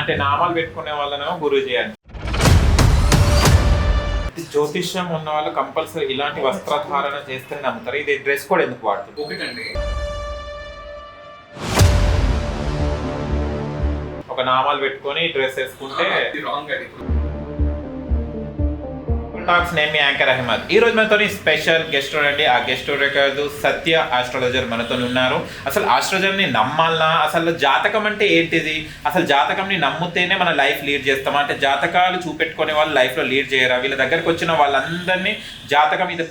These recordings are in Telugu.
అంటే నామాలు పెట్టుకునే వాళ్ళనేమో గురూజీ అని. జ్యోతిష్యం ఉన్న వాళ్ళు కంపల్సరీ ఇలాంటి వస్త్రధారణ చేస్తేనే నమ్ముతారు. ఇది డ్రెస్ కోడ్ ఎందుకు వాడుతుంది? ఒకటండి, ఒక నామాలు పెట్టుకొని డ్రెస్ వేసుకుంటే రాంగ్ అది. టాక్స్ నేను మీ యాంకర్ అహ్మద్. ఈ రోజు మనతో స్పెషల్ గెస్ట్ అండి. ఆ గెస్ట్ కాదు, సత్య ఆస్ట్రాలజర్ మనతో ఉన్నారు. అసలు ఆస్ట్రాలజర్ని నమ్మాలనా? అసలు జాతకం అంటే ఏంటిది? అసలు జాతకంని నమ్మితేనే మన లైఫ్ లీడ్ చేస్తామా? అంటే జాతకాలు చూపెట్టుకునే వాళ్ళు లైఫ్లో లీడ్ చేయరా? వీళ్ళ దగ్గరకు వచ్చిన వాళ్ళందరినీ జాతకం ఇది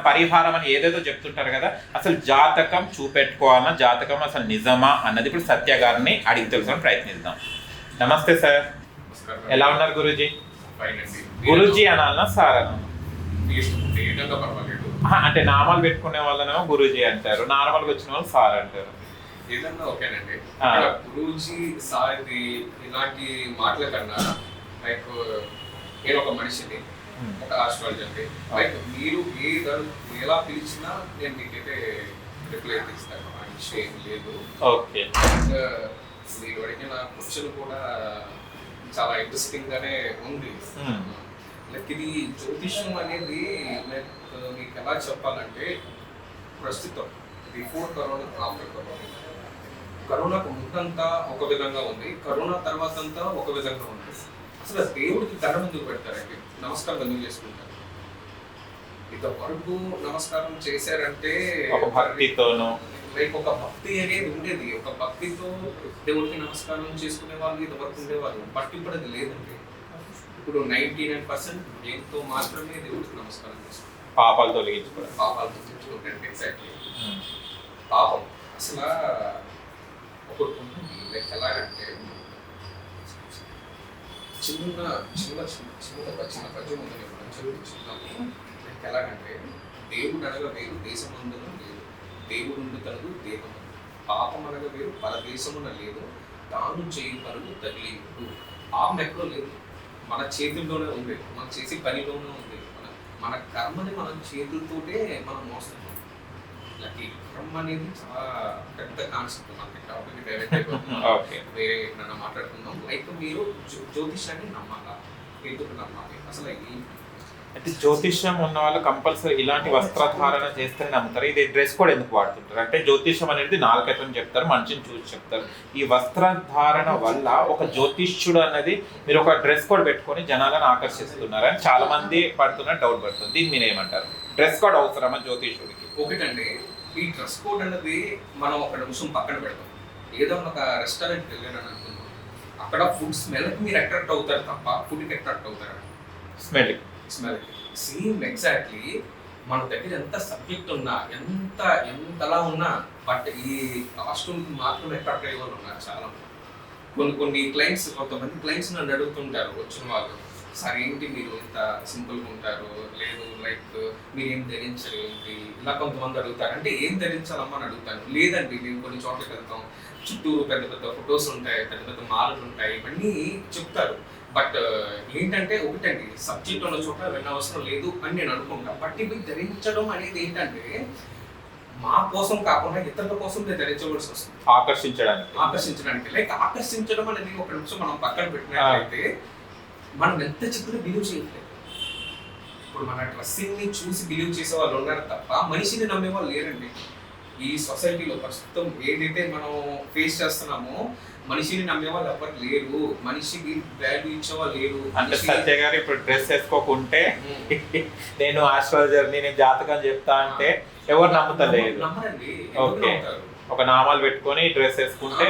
పరిహారం అని ఏదేదో చెప్తుంటారు కదా. అసలు జాతకం చూపెట్టుకోవాలన్నా, జాతకం అసలు నిజమా అన్నది ఇప్పుడు సత్య గారిని అడిగి తెలుసుకొని ప్రయత్నిద్దాం. నమస్తే సార్, ఎలా ఉన్నారు గురూజీ? గురూజీ అనాలనా సార్ అనాలనా? అంటే నామాలు పెట్టుకునే వాళ్ళనేమో గురూజీ అంటారు, నార్మల్గా వచ్చిన వాళ్ళు సార్ అంటారు. ఏదన్నా ఓకేనండి. గురూజీ సార్ ఇలాంటి మాటల కన్నా లైక్ నేను ఒక మనిషిని, ఒక ఆస్ట్రాలజర్ని, లైక్ మీరు ఎలా పిలిచినా నేను మీకైతే రిప్లై ఇస్తాను. ఆ విషయం ఏం లేదు. ఓకే, మీరు అడిగిన క్వశ్చన్ కూడా చాలా ఇంట్రెస్టింగ్ గానే ఉంది. లైక్ ఇది జ్యోతిష్యం అనేది మీకు ఎలా చెప్పాలంటే, ప్రస్తుతం బిఫోర్ కరోనా, ఆఫ్టర్ కరోనా, కరోనాకు ముందంతా ఒక విధంగా ఉంది, కరోనా తర్వాత అంతా ఒక విధంగా ఉంది. అసలు దేవుడికి దండం ఎందుకు పెడతారండి? నమస్కారం ఎందుకు చేసుకుంటారు? ఇంతవరకు నమస్కారం చేశారంటే ఒక భక్తితోనూ, లైక్ ఒక భక్తి అనేది ఉండేది. ఒక భక్తితో దేవుడికి నమస్కారం చేసుకునే వాళ్ళు ఇంతవరకు ఉండేవాళ్ళు. బట్ ఇప్పుడు అది లేదండి. ఇప్పుడు 99% దేంతో మాత్రమే దేవుడికి నమస్కారం చేస్తారు. పాపాలు తొలగించుకోవడం. పాపాలు తొలగించుకోవడం ఎగ్జాక్ట్లీ. పాపం అసలు ఒకటి ఉంటుంది. లైక్ ఎలాగంటే చిన్న పద్యం ఉందని మనం చూద్దాము. లైక్ ఎలాగంటే దేవుడు అనగా వేరు, దేశమందున లేదు, దేవుడు తనదు దేహము, పాపం అనగా వేరు, పరదేశమున లేదు, తాను చేయు పనులు తగిలిండు. పాపం ఎక్కడో లేదు, మన చేతుల్లోనే ఉంది, మనం చేసే పనిలోనే ఉంది. మన కర్మని మనం చేతులతోటే మనం మోస్తున్నాం. లైక్ ఈ కర్మ అనేది చాలా పెద్ద కాన్సెప్ట్. మనకి టాపిక్ డైరెక్ట్ వేరే నన్ను మాట్లాడుకుందాం. లైక్ మీరు జ్యోతిషాన్ని నమ్మాలా, ఎందుకు నమ్మాలి? అసలు అంటే జ్యోతిష్యం ఉన్న వాళ్ళు కంపల్సరీ ఇలాంటి వస్త్రధారణ చేస్తేనే నమ్ముతారు. ఇది డ్రెస్ కోడ్ ఎందుకు వాడుతుంటారు? అంటే జ్యోతిష్యం అనేది నాలుగైతే చెప్తారు, మనిషిని చూసి చెప్తారు. ఈ వస్త్రధారణ వల్ల ఒక జ్యోతిష్యుడు అనేది మీరు ఒక డ్రెస్ కోడ్ పెట్టుకొని జనాలను ఆకర్షిస్తున్నారు అని చాలా మంది పడుతున్నారు, డౌట్ పడుతుంది. దీన్ని మీరు ఏమంటారు? డ్రెస్ కోడ్ అవసరమా జ్యోతిష్యుడికి? ఒకటండి, ఈ డ్రెస్ కోడ్ అనేది మనం ఒక నిమిషం పక్కన పెడతాం. ఏదో ఒక రెస్టారెంట్కి వెళ్ళాడని అనుకుందాం, అక్కడ ఫుడ్ స్మెల్కి మీరు అట్రాక్ట్ అవుతారు తప్ప ఫుడ్కి అట్రాక్ట్ అవుతారు? Smell same exactly. మన దగ్గర ఎంత సబ్జెక్ట్ ఉన్నా, ఎంతలా ఉన్నా, బట్ ఈ కాస్ట్యూమ్కి మాత్రమే అట్రాక్ట్ అయ్యే వాళ్ళు ఉన్నారు చాలా. కొన్ని క్లయింట్స్, కొంతమంది క్లయింట్స్ నన్ను అడుగుతుంటారు వచ్చిన వాళ్ళు, సార్ ఏంటి మీరు ఇంత సింపుల్గా ఉంటారు, లేదు లైక్ మీరు ఏం ధరించరు ఏంటి, ఇలా కొంతమంది అడుగుతారు. అంటే ఏం ధరించాలమ్మా అని అడుగుతాను. లేదండి, మేము కొన్ని చోట్లకి వెళ్తాం, చుట్టూరు పెద్ద పెద్ద ఫొటోస్ ఉంటాయి, పెద్ద పెద్ద మాలలు ఉంటాయి, ఇవన్నీ చెప్తారు. బట్ ఏంటంటే ఒకటండి, సబ్జెక్ట్ ఉన్న చోట వెళ్ళవసరం లేదు అని నేను అనుకుంటాను. బట్ ఇవి ధరించడం అనేది ఏంటంటే మా కోసం కాకుండా ఇతరుల కోసం నేను ధరించవలసి వస్తుంది, ఆకర్షించడానికి. లైక్ ఆకర్షించడం అనేది ఒక నిమిషం మనం పక్కన పెట్టినట్లయితే మనం ఎంత చెప్పినా బిలీవ్ చేయట్లేదు. ఇప్పుడు మన డ్రెస్సింగ్ ని చూసి బిలీవ్ చేసే వాళ్ళు ఉన్నారు తప్ప మనిషిని నమ్మే వాళ్ళు లేరండి. ఈ సొసైటీలో ప్రస్తుతం ఏదైతే మనం ఫేస్ చేస్తున్నామో, మనిషిని నమ్మే వాళ్ళు ఎవరు లేరు, మనిషికి వాల్యూ ఇచ్చేవాళ్ళు లేరు. అంటే సత్య గారు ఇప్పుడు డ్రెస్ వేసుకోకుంటే నేను ఆస్ట్రాలజర్ని, నేను జాతకం చెప్తా అంటే ఎవరు నమ్ముతలేదు. నమ్మరండి. ఓకే, ఒక నామాలు పెట్టుకొని డ్రెస్ వేసుకుంటే,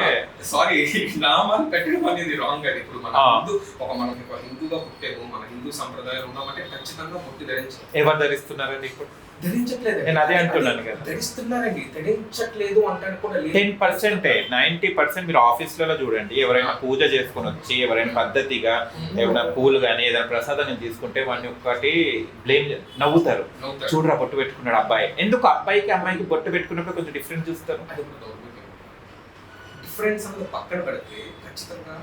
సారీ, నామాలు పెట్టడం అనేది రాంగ్. అది ఇప్పుడు మనం హిందూగా పుట్టాము, మన హిందూ సంప్రదాయాలు ఉన్నామంటే ఖచ్చితంగా పుట్టి ధరించాలి. ఎవరు ధరిస్తున్నారండి ఇప్పుడు? ధరించట్లేదు. నేను అదే అంటున్నాను కదా, ధరిస్తున్నారండి, ధరించట్లేదు అంటే కూడా 10%, 90% మీరు ఆఫీస్లలో చూడండి, ఎవరైనా పూజ చేసుకొని వచ్చి ఎవరైనా పద్ధతిగా ఏమైనా పూలు కానీ ఏదైనా ప్రసాదం తీసుకుంటే వాడిని ఒక్కటి బ్లేమ్ నవ్వుతారు. చూడరా బొట్టు పెట్టుకున్నాడు అబ్బాయి. ఎందుకు అబ్బాయికి అమ్మాయికి బొట్టు పెట్టుకున్నప్పుడు కొంచెం డిఫరెన్స్ చూస్తారు. డిఫరెన్స్ అనేది పక్కన పెడితే ఖచ్చితంగా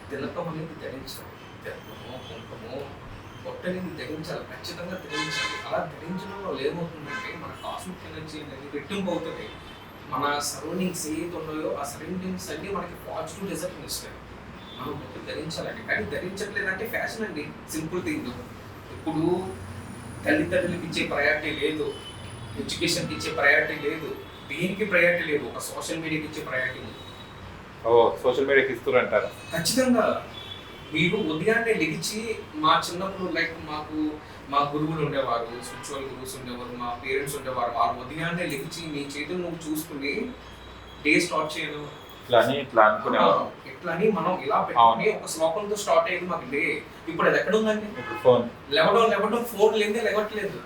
తిలకం అనేది ధరించాలి. తిలకమో కుంకమో బొట్టని ధరించాలి, ఖచ్చితంగా ధరించాలి. అలా ధరించడం వల్ల ఏమవుతుందంటే మన కాస్మిక్ ఎనర్జీ అనేది రెట్టింపు అవుతుంది. మన సరౌండింగ్స్ ఏది ఉన్నాయో ఆ సరౌండింగ్స్ అన్ని మనకి పాజిటివ్ రిజల్ట్ ఇస్తాయి. మనం ఒకటి ధరించాలండి, కానీ ధరించట్లేదంటే ఫ్యాషన్ అండి, సింపుల్ థింగ్. ఇప్పుడు తల్లిదండ్రులకి ఇచ్చే ప్రయారిటీ లేదు, ఎడ్యుకేషన్కి ఇచ్చే ప్రయారిటీ లేదు, దేనికి ప్రయారిటీ లేదు, ఒక సోషల్ మీడియాకి ఇచ్చే ప్రయారిటీ ఉంది. సోషల్ మీడియాకి ఇస్తున్నారు. ఖచ్చితంగా మీరు ఉదయాన్నే లెగిచి, మా చిన్నప్పుడు లైక్ మా గురువులు ఉండేవారు, స్పిరిచువల్ గురువుస్ ఉండేవారు, మా పేరెంట్స్ ఉండేవారు, వాళ్ళు ఉదయాన్నే లెగిచి నీ చేతులు నువ్వు చూసుకుని డే స్టార్ట్ చేయడం ఇట్లా అని మనం ఇలా పెట్టుకుని ఒక శ్లోకంతో స్టార్ట్ అయ్యేది మాకు డే. ఇప్పుడు అది ఎక్కడ ఉందండి? ఫోన్ లేవడం ఫోన్ లేదే లేవట్లేదు.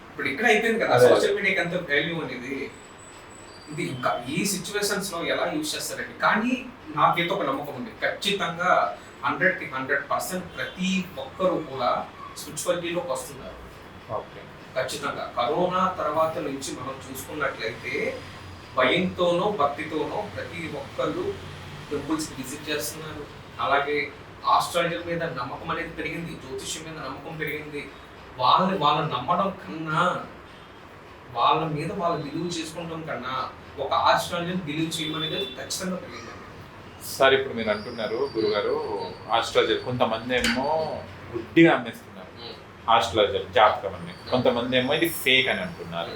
ఇప్పుడు ఇక్కడ అయిపోయింది కదా సోషల్ మీడియాకి అంత వాల్యూ అనేది. ఇది ఇంకా ఈ సిచ్యువేషన్స్ లో ఎలా యూజ్ చేస్తారండి. కానీ నాకైతే ఒక నమ్మకం ఉంది, ఖచ్చితంగా 100కి 100% ప్రతి ఒక్కరు కూడా స్పిరిచువాలిటీలోకి వస్తున్నారు. ఖచ్చితంగా కరోనా తర్వాత నుంచి మనం చూసుకున్నట్లయితే భయంతోనో భక్తితోనో ప్రతి ఒక్కళ్ళు టెంపుల్స్ విజిట్ చేస్తున్నారు. అలాగే ఆస్ట్రాలజర్ మీద నమ్మకం అనేది పెరిగింది, జ్యోతిష్యం మీద నమ్మకం పెరిగింది. వాళ్ళని నమ్మడం కన్నా, వాళ్ళ మీద వాళ్ళు బిలీవ్ చేసుకుంటాం కన్నా ఒక ఆస్ట్రాలజర్ బిలీవ్ చేయడం అనేది ఖచ్చితంగా పెరిగింది. సార్ ఇప్పుడు మీరు అంటున్నారు గురుగారు ఆస్ట్రాలజర్, కొంతమంది ఏమో గుడ్డిగా అమ్మేస్తున్నారు ఆస్ట్రాలజర్ జాతకం అని, కొంతమంది ఏమో ఇది ఫేక్ అని అంటున్నారు.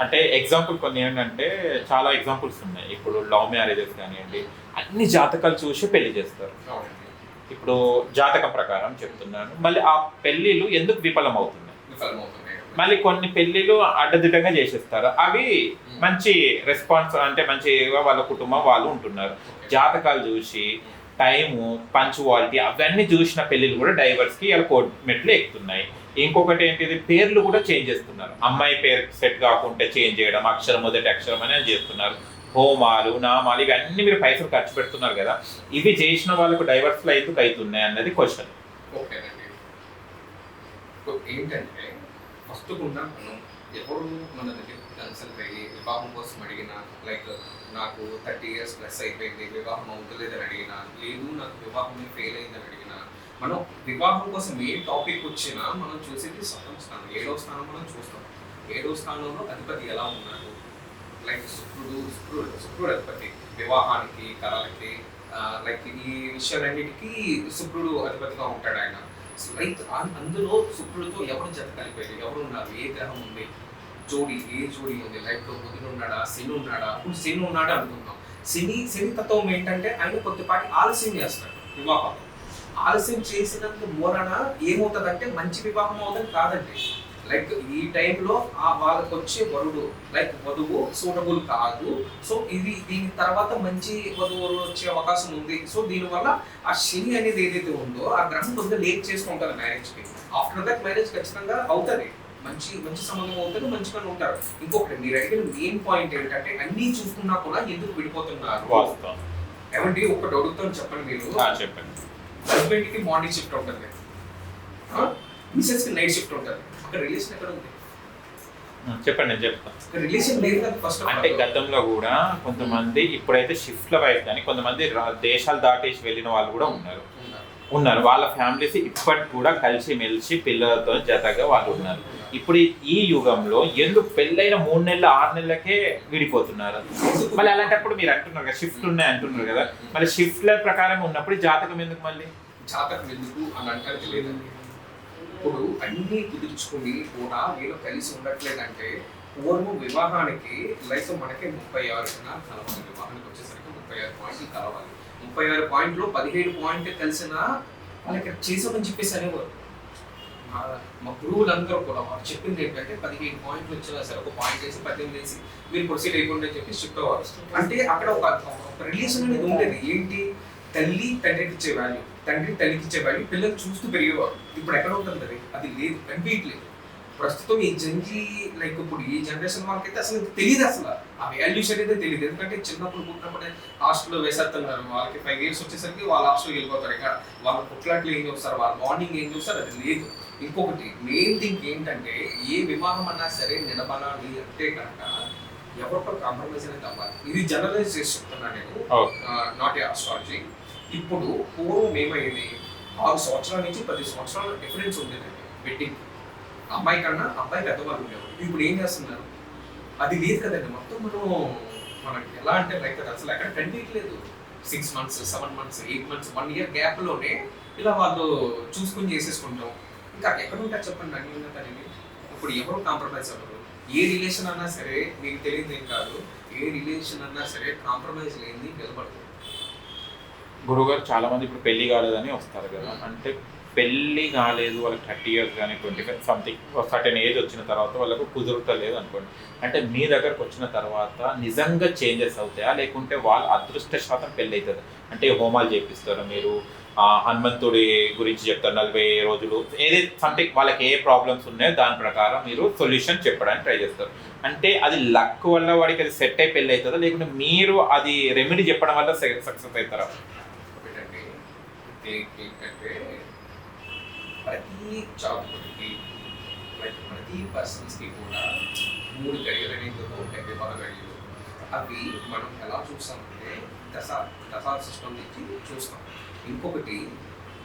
అంటే ఎగ్జాంపుల్ కొన్ని ఏంటంటే చాలా ఎగ్జాంపుల్స్ ఉన్నాయి. ఇప్పుడు లవ్ మ్యారేజెస్ కానివ్వండి, అన్ని జాతకాలు చూసి పెళ్లి చేస్తారు. ఇప్పుడు జాతకం ప్రకారం చెప్తున్నాను, మళ్ళీ ఆ పెళ్లిలు ఎందుకు విఫలం అవుతున్నాయి? మళ్ళీ కొన్ని పెళ్లిలు అడ్డదిడ్డంగా చేసేస్తారు, అవి మంచి రెస్పాన్స్ అంటే మంచిగా వాళ్ళ కుటుంబం వాళ్ళు ఉంటున్నారు. జాతకాలు చూసి టైము పంచువాలిటీ అవన్నీ చూసిన పెళ్లిలు కూడా డైవర్స్కి ఇలా కోర్టు మెట్లు ఎక్కుతున్నాయి. ఇంకొకటి ఏంటిది, పేర్లు కూడా చేంజ్ చేస్తున్నారు. అమ్మాయి పేరు సెట్ కాకుంటే చేంజ్ చేయడం, అక్షరం మొదటి అక్షరం అని చేస్తున్నారు. హోమాలు నామాలు ఇవన్నీ మీరు పైసలు ఖర్చు పెడుతున్నారు కదా, ఇవి చేసిన వాళ్ళకు డైవర్స్లు ఎందుకు అవుతున్నాయి అన్నది క్వశ్చన్. ఓకేనండి, ఏంటంటే ఫస్ట్ కూడా మనం ఎవరు మన దగ్గర కన్సల్ట్ అయ్యి వివాహం కోసం అడిగినా, లైక్ నాకు 30 years ప్లస్ అయిపోయింది వివాహం అవుతలేదని అడిగినా, లేదు నాకు వివాహం ఫెయిల్ అయిందని అడిగినా, మనం వివాహం కోసం ఏ టాపిక్ వచ్చినా మనం చూసేది సప్తమ స్థానం, 7వ స్థానం మనం చూస్తాం. 7వ స్థానంలో అధిపతి ఎలా ఉన్నాడు, లైక్ శుక్రుడు అధిపతి వివాహానికి, కళలకి, లైక్ ఈ విషయాలన్నిటికీ శుక్రుడు అధిపతిగా ఉంటాడు ఆయన. లైక్ అందులో శుక్రుడితో ఎవరు జత కలిపారు, ఎవరు ఉన్నారు, ఏ గ్రహం ఉంది, ఏ జోడి ఉంది, లైక్ బుధుడు ఉన్నాడా, శని ఉన్నాడా. ఇప్పుడు శని ఉన్నాడా అనుకుందాం, శని తత్వం ఏంటంటే ఆయన కొద్దిపాటి ఆలస్యం చేస్తాడు వివాహం. ఆలస్యం చేసినంత మూలన ఏమవుతుందంటే మంచి వివాహం అవుతుంది కాదండి. లైక్ ఈ టైంలో వాళ్ళకి వచ్చే వరుడు లైక్ వధువు సూటబుల్ కాదు. సో దీని తర్వాత మంచి వధువులు వచ్చే అవకాశం ఉంది. సో దీనివల్ల ఆ శని అనేది ఏదైతే ఉందో ఆ గ్రహం కొద్దిగా లేట్ చేసుకుంటారు మ్యారేజ్కి. ఆఫ్టర్ దట్ మ్యారేజ్ ఖచ్చితంగా అవుతుంది, మంచి సంబంధం అవుతుంది, మంచిగా ఉంటారు. ఇంకొకటి మీరు అడిగిన మెయిన్ పాయింట్ ఏంటంటే అన్నీ చూసుకున్నా కూడా ఎందుకు విడిపోతున్నారు ఏమండి? ఒకటి అడుగుతాను చెప్పండి మీరు. చెప్పండి. హస్బెండ్కి మార్నింగ్ షిఫ్ట్ ఉంటుంది, మిసెస్కి నైట్ షిఫ్ట్ ఉంటుంది. ఒక రిలేషన్ ఎక్కడ ఉంది? చెప్పండి, నేను చెప్తాను. రిలేషన్ లేదు కదా ఫస్ట్. అంటే గతంలో కూడా కొంతమంది, ఇప్పుడైతే షిఫ్ట్ల వైపు కానీ కొంతమంది దేశాలు దాటేసి వెళ్ళిన వాళ్ళు కూడా ఉన్నారు. వాళ్ళ ఫ్యామిలీస్ ఇప్పటికి కూడా కలిసి మెలిసి పిల్లలతో జతగా వాళ్ళు ఉన్నారు. ఇప్పుడు ఈ యుగంలో ఎందుకు పెళ్ళైన 3 నెలలు 6 నెలలకే విడిపోతున్నారు? మళ్ళీ అలాంటప్పుడు మీరు అంటున్నారు కదా షిఫ్ట్ ఉన్నాయి అంటున్నారు కదా, మళ్ళీ షిఫ్ట్ల ప్రకారం ఉన్నప్పుడు జాతకం ఎందుకు? మళ్ళీ జాతకం ఎందుకు అని అంటారు లేదండి. ఇప్పుడు అన్ని కుదుర్చుకుని కూడా నేను కలిసి ఉండట్లేదంటే పూర్వం వివాహానికి లైక్ మనకి 36 కలవాలి. వివాహానికి వచ్చేసరికి 36 పాయింట్లు కలవాలి. 36 పాయింట్లు 17 పాయింట్లు కలిసినా వాళ్ళకి చేసామని చెప్పేసి అనేవారు. మా గురువులందరూ కూడా వారు చెప్పింది ఏంటంటే 17 పాయింట్లు వచ్చినా సరే ఒక పాయింట్ వేసి 18 వేసి మీరు ప్రొసీడ్ అయిపోండి చెప్పి షిఫ్ట్ అవ్వాలి. అంటే అక్కడ ఒక రిలేషన్ అనేది ఉండేది. ఏంటి? తల్లి తండ్రికి ఇచ్చే వాల్యూ, తండ్రి తల్లికి ఇచ్చే వాల్యూ పిల్లలు చూస్తూ పెరిగేవారు. ఇప్పుడు ఎక్కడ ఉంటుంది అది లేదు, కనిపించలేదు. ప్రస్తుతం ఈ జంజీ లైక్ ఇప్పుడు ఈ జనరేషన్ వాళ్ళకైతే అసలు తెలియదు, అసలు ఆ వాల్యూస్ అనేది తెలియదు. ఎందుకంటే చిన్నప్పుడు పుట్టినప్పుడే హాస్టల్లో వేసేస్తున్నారు. వాళ్ళకి 5 years వచ్చేసరికి వాళ్ళ హాస్టల్కి వెళ్ళిపోతారు. ఇక్కడ వాళ్ళ పుట్లాట్లు ఏం చూస్తారు, వాళ్ళ మార్నింగ్ ఏం చూస్తారు, అది లేదు. ఇంకొకటి మెయిన్ థింగ్ ఏంటంటే ఏ వివాహం అన్నా సరే నిలబడాలి అంటే కనుక ఎవరితో కాంప్రమైజ్ అనేది అవ్వాలి. ఇది జనరలైజ్ చేసి చెప్తున్నా నేను, నాట్ ఏ ఆస్ట్రాలజీ. ఇప్పుడు పూర్వం ఏమైంది, 6 సంవత్సరాల నుంచి 10 సంవత్సరాల డిఫరెన్స్ ఉండేది వెడ్డింగ్. అమ్మాయి కన్నా అబ్బాయి పెద్దవాళ్ళు ఉండేవారు. ఇప్పుడు ఏం చేస్తున్నారు? అది లేదు కదండి. మొత్తం మనం మనకి ఎలా అంటే లైక్ అది అసలు ఎక్కడ కనిపించలేదు. 6 మంత్స్, 7 మంత్స్, 8 మంత్స్, 1 ఇయర్ గ్యాప్లోనే ఇలా వాళ్ళు చూసుకుని చేసేసుకుంటాం. ఇంకా ఎక్కడ ఉంటారు చెప్పండి అన్యోన్యత అనేది? ఇప్పుడు ఎవరు కాంప్రమైజ్ అవ్వరు. ఏ రిలేషన్ అన్నా సరే మీకు తెలియదు ఏం కాదు, ఏ రిలేషన్ అన్నా సరే కాంప్రమైజ్ లేని నిలబడుతుంది. గురుగారు చాలా మంది ఇప్పుడు పెళ్లి కాలేదని వస్తారు కదా, అంటే పెళ్లి కాలేదు వాళ్ళకి 30 years కానీ 25 సంథింగ్ సర్టెన్ ఏజ్ వచ్చిన తర్వాత వాళ్ళకు కుదురుతలేదు అనుకోండి, అంటే మీ దగ్గరకు వచ్చిన తర్వాత నిజంగా చేంజెస్ అవుతాయా, లేకుంటే వాళ్ళ అదృష్ట శాతం పెళ్ళి అవుతుంది? అంటే హోమాలు చేపిస్తారు మీరు, హనుమంతుడి గురించి చెప్తారు 40 రోజులు, ఏదైతే సంథింగ్ వాళ్ళకి ఏ ప్రాబ్లమ్స్ ఉన్నాయో దాని ప్రకారం మీరు సొల్యూషన్ చెప్పడానికి ట్రై చేస్తారు. అంటే అది లక్ వల్ల వాడికి అది సెట్ అయి పెళ్ళి అవుతుందా, లేకుంటే మీరు అది రెమెడీ చెప్పడం వల్ల సక్సెస్ అవుతారా? ఏంటంటే ప్రతి జాతకుడికి లైక్ ప్రతి పర్సన్స్కి కూడా 3 గడియలు అనేది ఉంటాయి, వివాహ గడియలు. అవి మనం ఎలా చూస్తామంటే దశా సిస్టమ్ నుంచి చూస్తాం. ఇంకొకటి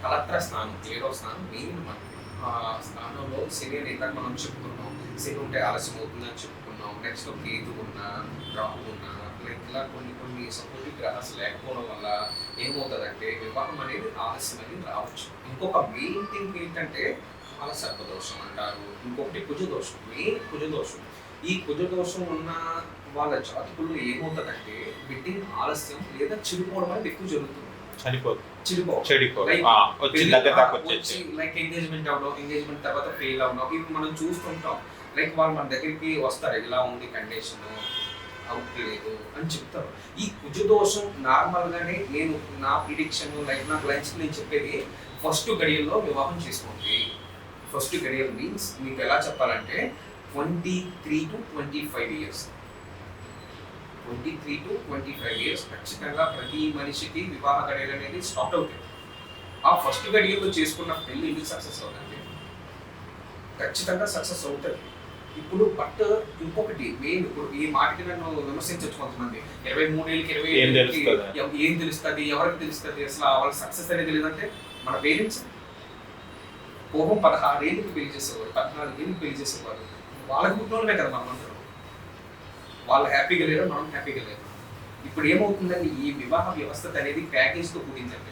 కలత్ర స్నానం, 7వ స్నానం మెయిన్ మనకి. ఆ స్నానంలో శని అనేది మనం చెప్పుకున్నాం, శని ఉంటే ఆలస్యం అవుతుందని చెప్పుకున్నాం. నెక్స్ట్ కేతు ఉన్నా, రాహు ఉన్నా, లైక్ ఇలా కొన్ని సపోర్టివ్ గ్రహాస్ లేకపోవడం వల్ల ఏమవుతుందంటే వివాహం అనేది ఆలస్యం అనేది రావచ్చు. ఇంకొక మెయిన్ థింగ్ ఏంటంటే కాల సర్పదోషం అంటారు. ఇంకొకటి కుజదోషం, మెయిన్ కుజదోషం. ఈ కుజదోషం ఉన్న వాళ్ళ జాతకుల్లో ఏమవుతుందంటే బిడ్డింగ్ ఆలస్యం లేదా చెడిపోవడం అనేది ఎక్కువ జరుగుతుంది. లైక్ ఎంగేజ్మెంట్ అవ్వడం, ఎంగేజ్మెంట్ తర్వాత ఫెయిల్ అవ్వడం, ఇవి మనం చూస్తుంటాం. లైక్ వాళ్ళు మన దగ్గరికి వస్తారు, ఇలా ఉంది కండిషన్, అవ్వలేదు అని చెప్తారు. ఈ కుజదోషం నార్మల్గానే నేను నా ప్రిడిక్షన్ లైక్ నా క్లయింట్స్కి నేను చెప్పేది ఫస్ట్ గడియల్లో వివాహం చేసుకోండి. ఫస్ట్ గడియల్ మీన్స్ మీకు ఎలా చెప్పాలంటే 23 to 25 years. 23 to 25 years ఖచ్చితంగా ప్రతి మనిషికి వివాహ గడియలు అనేది స్టార్ట్ అవుతాయి. ఆ ఫస్ట్ గడియల్లో చేసుకున్న పెళ్లి ఎందుకు సక్సెస్ అవుతుంది? ఖచ్చితంగా సక్సెస్ అవుతుంది. ఇప్పుడు బట్ ఇంకొకటి మెయిన్, ఇప్పుడు ఈ మాటకి నన్ను విమర్శించవచ్చు కొంతమంది, 23 ఏళ్ళకి 20 ఏళ్ళకి ఏం తెలుస్తుంది, ఎవరికి తెలుస్తుంది, అసలు వాళ్ళ సక్సెస్ అనేది తెలియదంటే మన పేరెంట్స్ పూర్వం 16 ఏళ్ళకి పెళ్లి చేసేవారు, 14 ఏళ్ళకి పెళ్లి చేసేవారు. వాళ్ళకి పుట్టినోళ్ళమే కదా మనం అందరం. వాళ్ళు హ్యాపీగా లేరు, మనం హ్యాపీగా లేరు. ఇప్పుడు ఏమవుతుందండి, ఈ వివాహ వ్యవస్థ అనేది ప్యాకేజ్తో కూడిందండి.